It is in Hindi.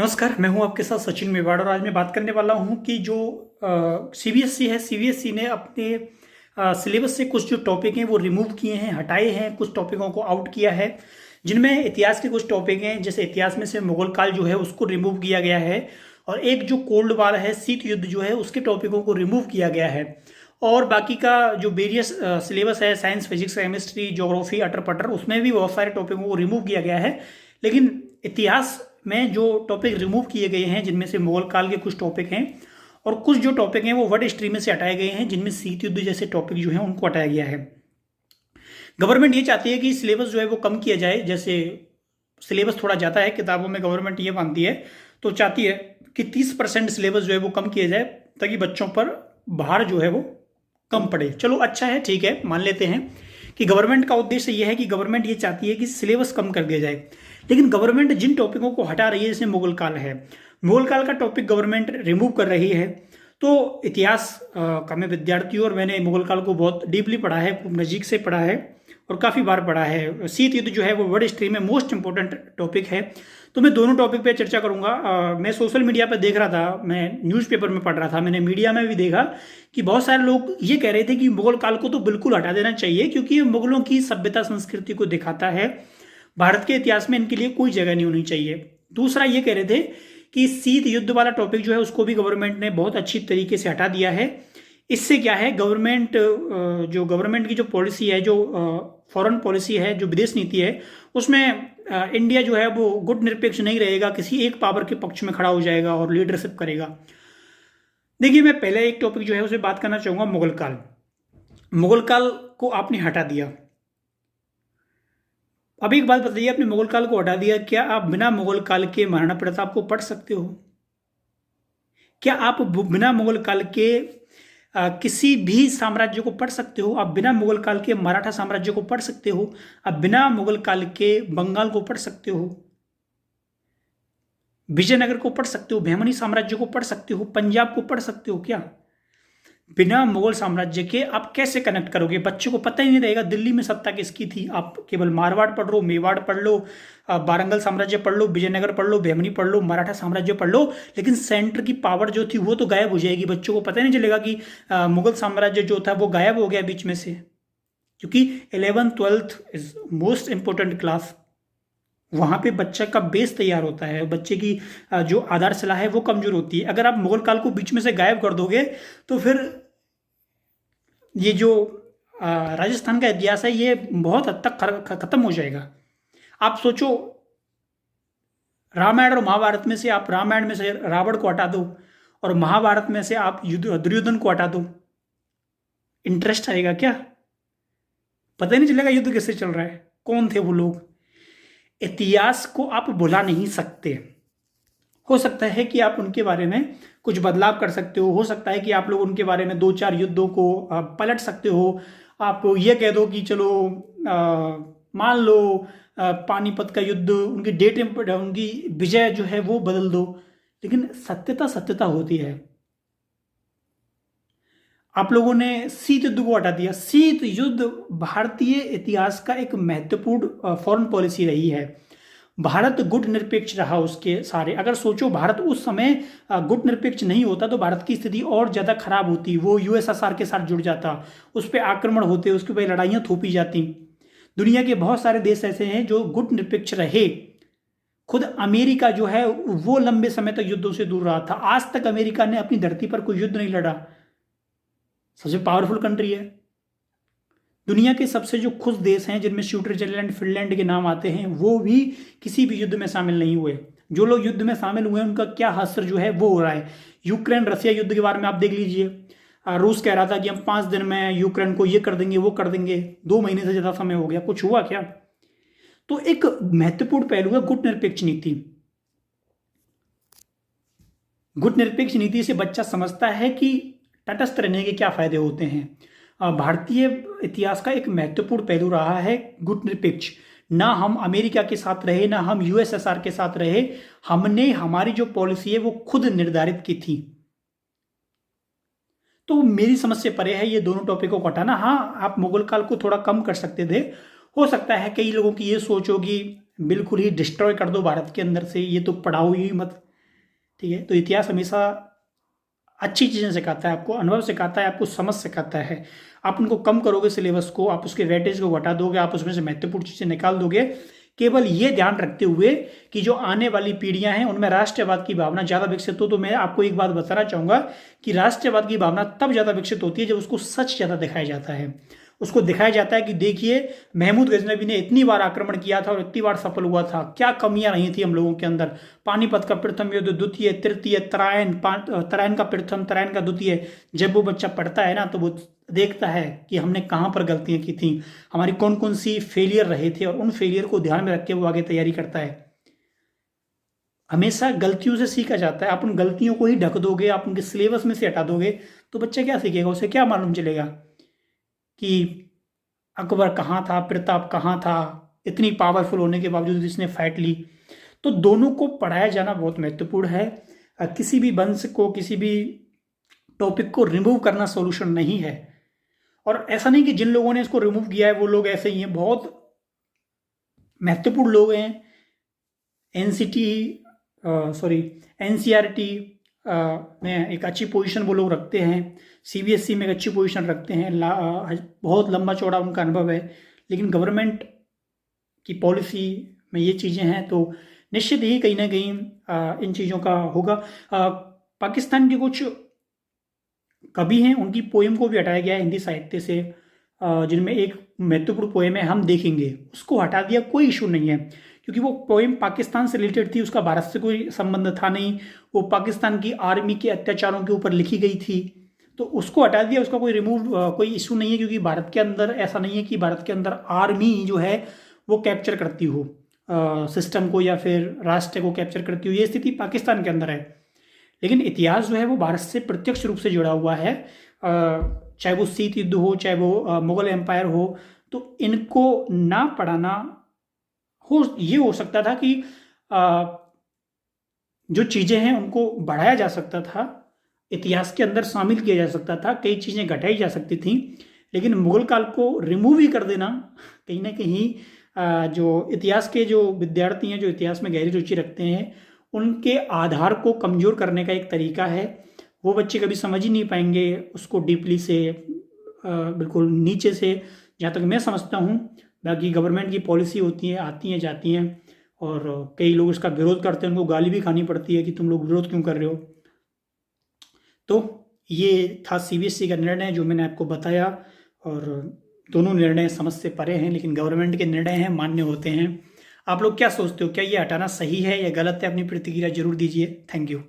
नमस्कार, मैं हूं आपके साथ सचिन मेवाड़ और आज मैं बात करने वाला हूं कि जो सीबीएसई है। सीबीएसई ने अपने सिलेबस से कुछ जो टॉपिक हैं वो रिमूव किए हैं, हटाए हैं, कुछ टॉपिकों को आउट किया है, जिनमें इतिहास के कुछ टॉपिक हैं। जैसे इतिहास में से मुगल काल जो है उसको रिमूव किया गया है, और एक जो कोल्ड वार है, शीत युद्ध जो है, उसके टॉपिकों को रिमूव किया गया है। और बाकी का जो वेरियस सिलेबस है, साइंस, फिजिक्स, केमिस्ट्री, ज्योग्राफी, अटर पटर, उसमें भी बहुत सारे टॉपिकों को रिमूव किया गया है। लेकिन इतिहास में जो टॉपिक रिमूव किए गए हैं, जिनमें से मुगल काल के कुछ टॉपिक हैं और कुछ जो टॉपिक हैं वो वर्ल्ड हिस्ट्री में से हटाए गए हैं, जिनमें शीत युद्ध जैसे टॉपिक जो हैं उनको हटाया गया है। गवर्नमेंट ये चाहती है कि सिलेबस जो है वो कम किया जाए। जैसे सिलेबस थोड़ा जाता है किताबों में, गवर्नमेंट ये मानती है, तो चाहती है कि 30% सिलेबस जो है वो कम किया जाए, ताकि बच्चों पर भार जो है वो कम पड़े। चलो अच्छा है, ठीक है, मान लेते हैं कि गवर्नमेंट का उद्देश्य यह है कि गवर्नमेंट ये चाहती है कि सिलेबस कम कर दिया जाए। लेकिन गवर्नमेंट जिन टॉपिकों को हटा रही है, जैसे मुगल काल है, मुगल काल का टॉपिक गवर्नमेंट रिमूव कर रही है। तो इतिहास का मैं विद्यार्थी हूँ और मैंने मुगल काल को बहुत डीपली पढ़ा है, खूब नज़दीक से पढ़ा है और काफ़ी बार पढ़ा है। शीत युद्ध जो है वो वर्ल्ड हिस्ट्री में मोस्ट इंपॉर्टेंट टॉपिक है। तो मैं दोनों टॉपिक पे चर्चा करूंगा। मैं सोशल मीडिया पे देख रहा था, मैं न्यूज़पेपर में पढ़ रहा था, मैंने मीडिया में भी देखा कि बहुत सारे लोग ये कह रहे थे कि मुगल काल को तो बिल्कुल हटा देना चाहिए, क्योंकि ये मुगलों की सभ्यता संस्कृति को दिखाता है। भारत के इतिहास में इनके लिए कोई जगह नहीं होनी चाहिए। दूसरा ये कह रहे थे कि शीत युद्ध वाला टॉपिक जो है उसको भी गवर्नमेंट ने बहुत अच्छी तरीके से हटा दिया है। इससे क्या है, गवर्नमेंट की जो पॉलिसी है, जो फॉरेन पॉलिसी है, जो विदेश नीति है, उसमें इंडिया जो है वो गुटनिरपेक्ष नहीं रहेगा, किसी एक पावर के पक्ष में खड़ा हो जाएगा और लीडरशिप करेगा। देखिए, मैं पहले एक टॉपिक जो है उसे बात करना चाहूंगा, मुगल काल। मुगल काल को आपने हटा दिया। अब एक बात बताइए, आपने मुगल काल को हटा दिया, क्या आप बिना मुगल काल के महाराणा प्रताप को पढ़ सकते हो? क्या आप बिना मुगल काल के किसी भी साम्राज्य को पढ़ सकते हो? आप बिना मुगल काल के मराठा साम्राज्य को पढ़ सकते हो? आप बिना मुगल काल के बंगाल को पढ़ सकते हो? विजयनगर को पढ़ सकते हो? बहमनी साम्राज्य को पढ़ सकते हो? पंजाब को पढ़ सकते हो क्या? बिना मुगल साम्राज्य के आप कैसे कनेक्ट करोगे? बच्चे को पता ही नहीं रहेगा दिल्ली में सत्ता किसकी थी। आप केवल मारवाड़ पढ़ लो, मेवाड़ पढ़ लो, वारंगल साम्राज्य पढ़ लो, विजयनगर पढ़ लो, बहमनी पढ़ लो, मराठा साम्राज्य पढ़ लो, लेकिन सेंटर की पावर जो थी वो तो गायब हो जाएगी। बच्चों को पता ही नहीं चलेगा कि मुगल साम्राज्य जो था वो गायब हो गया बीच में से, क्योंकि 11th 12th is most important class. वहां पे बच्चे का बेस तैयार होता है, बच्चे की जो आधारशिला है वो कमजोर होती है। अगर आप मुगल काल को बीच में से गायब कर दोगे तो फिर ये जो राजस्थान का इतिहास है ये बहुत हद तक खत्म हो जाएगा। आप सोचो, रामायण और महाभारत में से आप रामायण में से रावण को हटा दो और महाभारत में से आप दुर्योधन को हटा दो, इंटरेस्ट आएगा क्या? पता ही नहीं चलेगा युद्ध कैसे चल रहा है, कौन थे वो लोग। इतिहास को आप भुला नहीं सकते। हो सकता है कि आप उनके बारे में कुछ बदलाव कर सकते हो सकता है कि आप लोग उनके बारे में 2-4 युद्धों को पलट सकते हो। आप ये कह दो कि चलो मान लो पानीपत का युद्ध, उनकी डेट, उनकी विजय जो है वो बदल दो, लेकिन सत्यता सत्यता होती है। आप लोगों ने शीत युद्ध को हटा दिया। शीत युद्ध भारतीय इतिहास का एक महत्वपूर्ण फॉरेन पॉलिसी रही है। भारत गुट निरपेक्ष रहा उसके सारे। अगर सोचो, भारत उस समय गुट निरपेक्ष नहीं होता तो भारत की स्थिति और ज़्यादा खराब होती। वो यूएसएसआर के साथ जुड़ जाता, उस पर आक्रमण होते, उसके ऊपर लड़ाइयाँ थोपी जाती। दुनिया के बहुत सारे देश ऐसे हैं जो गुट निरपेक्ष रहे। खुद अमेरिका जो है वो लंबे समय तक युद्धों से दूर रहा था। आज तक अमेरिका ने अपनी धरती पर कोई युद्ध नहीं लड़ा, सबसे पावरफुल कंट्री है। दुनिया के सबसे जो खुश देश हैं, जिनमें स्विट्जरलैंड, फिनलैंड के नाम आते हैं, वो भी किसी भी युद्ध में शामिल नहीं हुए। जो लोग युद्ध में शामिल हुए उनका क्या हास्य जो है वो हो रहा है। यूक्रेन रसिया युद्ध के बारे में आप देख लीजिए। रूस कह रहा था कि हम 5 दिन में यूक्रेन को ये कर देंगे, वो कर देंगे। 2 महीने से ज्यादा समय हो गया, कुछ हुआ क्या? तो एक महत्वपूर्ण पहलू है गुट निरपेक्ष नीति। गुट निरपेक्ष नीति से बच्चा समझता है कि तटस्थ रहने के क्या फायदे होते हैं। भारतीय इतिहास का एक महत्वपूर्ण पहलू रहा है गुट निरपेक्ष। ना हम अमेरिका के साथ रहे, ना हम यूएसएसआर के साथ रहे। हमने हमारी जो पॉलिसी है वो खुद निर्धारित की थी। तो मेरी समझ से परे है ये दोनों टॉपिकों को हटाना। हाँ, आप मुगल काल को थोड़ा कम कर सकते थे। हो सकता है कई लोगों की ये सोच होगी बिल्कुल ही डिस्ट्रॉय कर दो भारत के अंदर से, ये तो पढ़ाओ ही मत। ठीक है, तो इतिहास हमेशा अच्छी चीज़ें सिखाता है, आपको अनुभव सिखाता है, आपको समझ सिखाता है। आप उनको कम करोगे सिलेबस को, आप उसके वेटेज को घटा दोगे, आप उसमें से महत्वपूर्ण चीज़ें निकाल दोगे, केवल ये ध्यान रखते हुए कि जो आने वाली पीढ़ियां हैं उनमें राष्ट्रवाद की भावना ज़्यादा विकसित हो। तो मैं आपको एक बात बताना चाहूँगा कि राष्ट्रवाद की भावना तब ज़्यादा विकसित होती है जब उसको सच ज़्यादा दिखाया जाता है। उसको दिखाया जाता है कि देखिए महमूद गजनवी ने इतनी बार आक्रमण किया था और इतनी बार सफल हुआ था, क्या कमियां नहीं थी हम लोगों के अंदर। पानीपत का प्रथम युद्ध, द्वितीय, तृतीय, तराइन का प्रथम, तराइन का द्वितीय, जब वो बच्चा पढ़ता है ना तो वो देखता है कि हमने कहाँ पर गलतियां की थी, हमारी कौन कौन सी फेलियर रहे थे, और उन फेलियर को ध्यान में रख के वो आगे तैयारी करता है। हमेशा गलतियों से सीखा जाता है। आप उन गलतियों को ही ढक दोगे, आप उनके सिलेबस में से हटा दोगे, तो बच्चा क्या सीखेगा? उसे क्या मालूम चलेगा कि अकबर कहाँ था, प्रताप कहाँ था, इतनी पावरफुल होने के बावजूद इसने फाइट ली। तो दोनों को पढ़ाया जाना बहुत महत्वपूर्ण है। किसी भी वंश को, किसी भी टॉपिक को रिमूव करना सॉल्यूशन नहीं है। और ऐसा नहीं कि जिन लोगों ने इसको रिमूव किया है वो लोग ऐसे ही हैं, बहुत महत्वपूर्ण लोग हैं। एनसीईआरटी में एक अच्छी पोजीशन वो लोग रखते हैं, सीबीएसई में एक अच्छी पोजीशन रखते हैं, बहुत लंबा चौड़ा उनका अनुभव है। लेकिन गवर्नमेंट की पॉलिसी में ये चीज़ें हैं तो निश्चित ही कहीं ना कहीं इन चीज़ों का होगा। पाकिस्तान के कुछ कवि हैं, उनकी पोएम को भी हटाया गया है हिंदी साहित्य से, जिनमें एक महत्वपूर्ण पोएम है हम देखेंगे, उसको हटा दिया, कोई इशू नहीं है, क्योंकि वो पोएम पाकिस्तान से रिलेटेड थी, उसका भारत से कोई संबंध था नहीं, वो पाकिस्तान की आर्मी के अत्याचारों के ऊपर लिखी गई थी, तो उसको हटा दिया, उसका कोई इशू नहीं है। क्योंकि भारत के अंदर ऐसा नहीं है कि भारत के अंदर आर्मी जो है वो कैप्चर करती हो सिस्टम को या फिर राष्ट्र को कैप्चर करती हो, ये स्थिति पाकिस्तान के अंदर है। लेकिन इतिहास जो है वो भारत से प्रत्यक्ष रूप से जुड़ा हुआ है, चाहे वो शीत युद्ध हो, चाहे वो मुगल एम्पायर हो। तो इनको ना पढ़ाना ये हो सकता था कि जो चीज़ें हैं उनको बढ़ाया जा सकता था, इतिहास के अंदर शामिल किया जा सकता था, कई चीज़ें घटाई जा सकती थी। लेकिन मुगल काल को रिमूव ही कर देना कहीं ना कहीं जो इतिहास के जो विद्यार्थी हैं, जो इतिहास में गहरी रुचि रखते हैं, उनके आधार को कमज़ोर करने का एक तरीका है। वो बच्चे कभी समझ ही नहीं पाएंगे उसको डीपली से, बिल्कुल नीचे से, जहाँ तक मैं समझता हूँ। बाकी गवर्नमेंट की पॉलिसी होती है, आती हैं जाती हैं, और कई लोग इसका विरोध करते हैं, उनको गाली भी खानी पड़ती है कि तुम लोग विरोध क्यों कर रहे हो। तो ये था सीबीएसई का निर्णय जो मैंने आपको बताया, और दोनों निर्णय समझ से परे हैं, लेकिन गवर्नमेंट के निर्णय हैं, मान्य होते हैं। आप लोग क्या सोचते हो, क्या ये हटाना सही है या गलत है? अपनी प्रतिक्रिया जरूर दीजिए। Thank you.